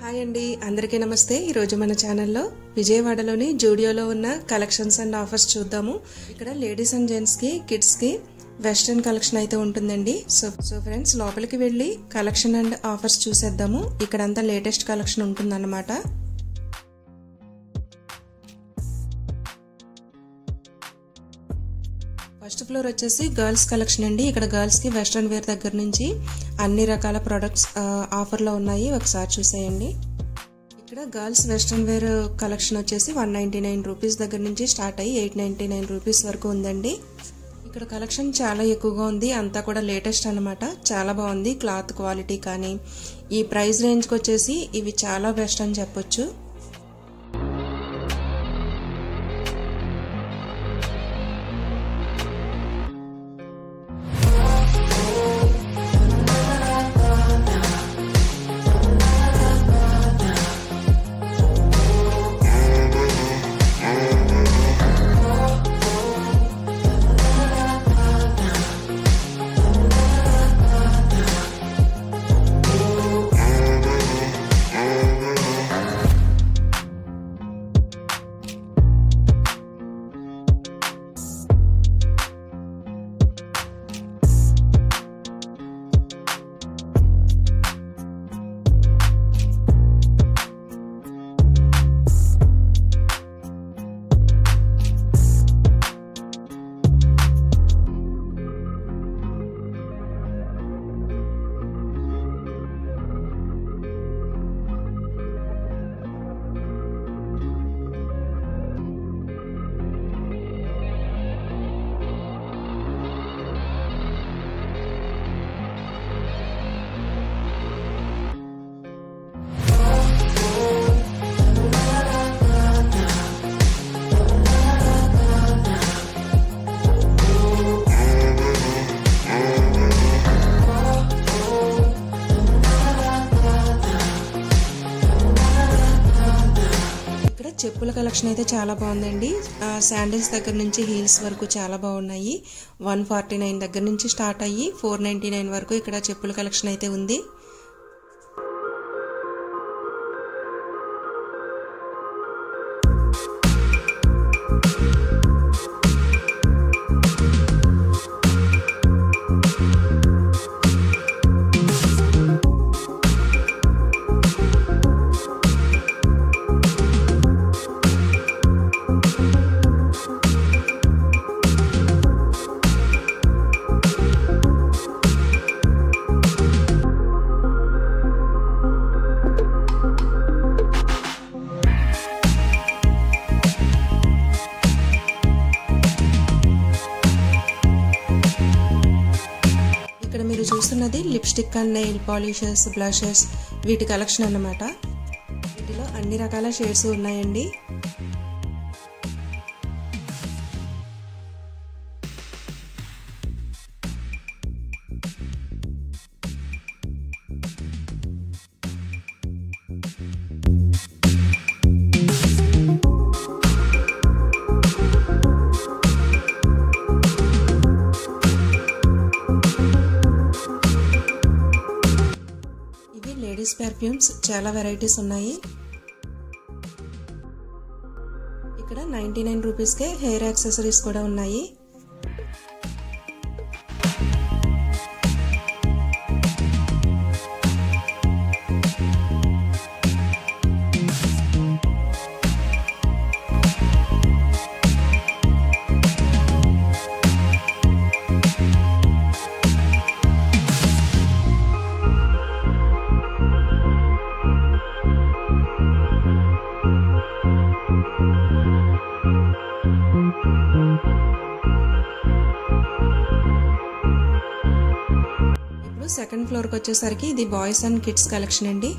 Hi అండి, అందరికీ నమస్తే. ఈరోజు మన ఛానల్లో విజయవాడలోని జూడియోలో ఉన్న కలెక్షన్స్ అండ్ ఆఫర్స్ చూద్దాము. ఇక్కడ లేడీస్ అండ్ జెంట్స్కి, కిడ్స్కి వెస్ట్రన్ కలెక్షన్ అయితే ఉంటుందండి. సో ఫ్రెండ్స్, లోపలికి వెళ్ళి కలెక్షన్ అండ్ ఆఫర్స్ చూసేద్దాము. ఇక్కడంతా లేటెస్ట్ కలెక్షన్ ఉంటుందన్నమాట. ఫస్ట్ ఫ్లోర్ వచ్చేసి గర్ల్స్ కలెక్షన్ అండి. ఇక్కడ గర్ల్స్కి వెస్ట్రన్ వేర్ దగ్గర నుంచి అన్ని రకాల ప్రొడక్ట్స్ ఆఫర్లో ఉన్నాయి. ఒకసారి చూసేయండి. ఇక్కడ గర్ల్స్ వెస్ట్రన్ వేర్ కలెక్షన్ వచ్చేసి 199 రూపీస్ దగ్గర నుంచి స్టార్ట్ అయ్యి 899 రూపీస్ వరకు ఉందండి. ఇక్కడ కలెక్షన్ చాలా ఎక్కువగా ఉంది. అంతా కూడా లేటెస్ట్ అనమాట. చాలా బాగుంది. క్లాత్ క్వాలిటీ కానీ ఈ ప్రైస్ రేంజ్కి వచ్చేసి ఇవి చాలా బెస్ట్ అని చెప్పొచ్చు. చెప్పుల కలెక్షన్ అయితే చాలా బాగుందండి. శాండిల్స్ దగ్గర నుంచి హీల్స్ వరకు చాలా బాగున్నాయి. 149 దగ్గర నుంచి స్టార్ట్ అయ్యి 499 వరకు ఇక్కడ చెప్పుల కలెక్షన్ అయితే ఉంది. ఇక్కడ మీరు చూస్తున్నది lipstick and nail polishes, blushes, వీటి కలెక్షన్ అన్నమాట. వీటిలో అన్ని రకాల షేడ్స్ ఉన్నాయండి. లేడీస్ పర్ఫ్యూమ్స్ చాలా వెరైటీస్ ఉన్నాయి. ఇక్కడ 99 రూపీస్కే హెయిర్ యాక్సెసరీస్ కూడా ఉన్నాయి. సెకండ్ ఫ్లోర్కి వచ్చేసరికి ఇది బాయ్స్ అండ్ కిడ్స్ కలెక్షన్ అండి.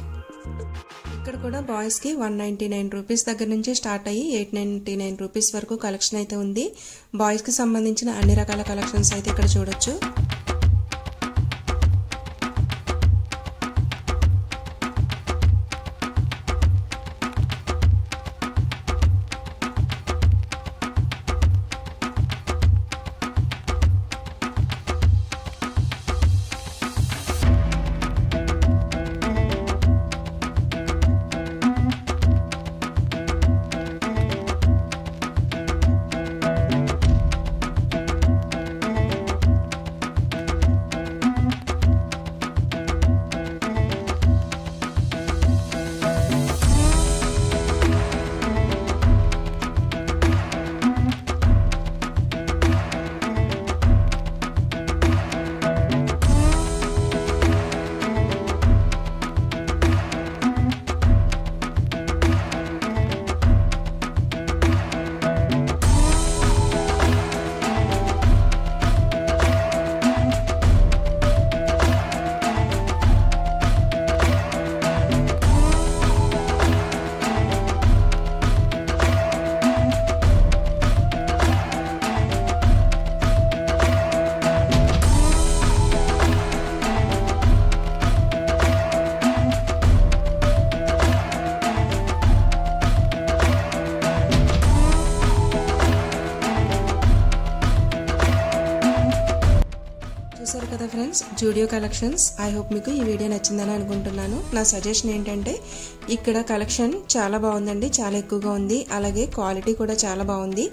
ఇక్కడ కూడా బాయ్స్కి 199 రూపీస్ దగ్గర నుంచి స్టార్ట్ అయ్యి 899 రూపీస్ వరకు కలెక్షన్ అయితే ఉంది. బాయ్స్కి సంబంధించిన అన్ని రకాల కలెక్షన్స్ అయితే ఇక్కడ చూడొచ్చు. చూసారు కదా friends, Zudio collections. I hope మీకు ఈ వీడియో నచ్చిందని అనుకుంటున్నాను. నా సజెషన్ ఏంటంటే ఇక్కడ కలెక్షన్ చాలా బాగుందండి, చాలా ఎక్కువగా ఉంది. అలాగే క్వాలిటీ కూడా చాలా బాగుంది.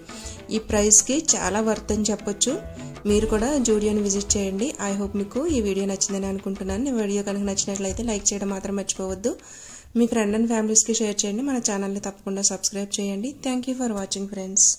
ఈ ప్రైస్కి చాలా వర్త్ అని చెప్పొచ్చు. మీరు కూడా జూడియోని విజిట్ చేయండి. ఐ హోప్ మీకు ఈ వీడియో నచ్చిందని అనుకుంటున్నాను. ఈ వీడియో కనుక నచ్చినట్లయితే లైక్ చేయడం మాత్రం మర్చిపోవద్దు. మీ ఫ్రెండ్ అండ్ ఫ్యామిలీస్కి షేర్ చేయండి. మన ఛానల్ని తప్పకుండా సబ్స్క్రైబ్ చేయండి. Thank you for watching friends.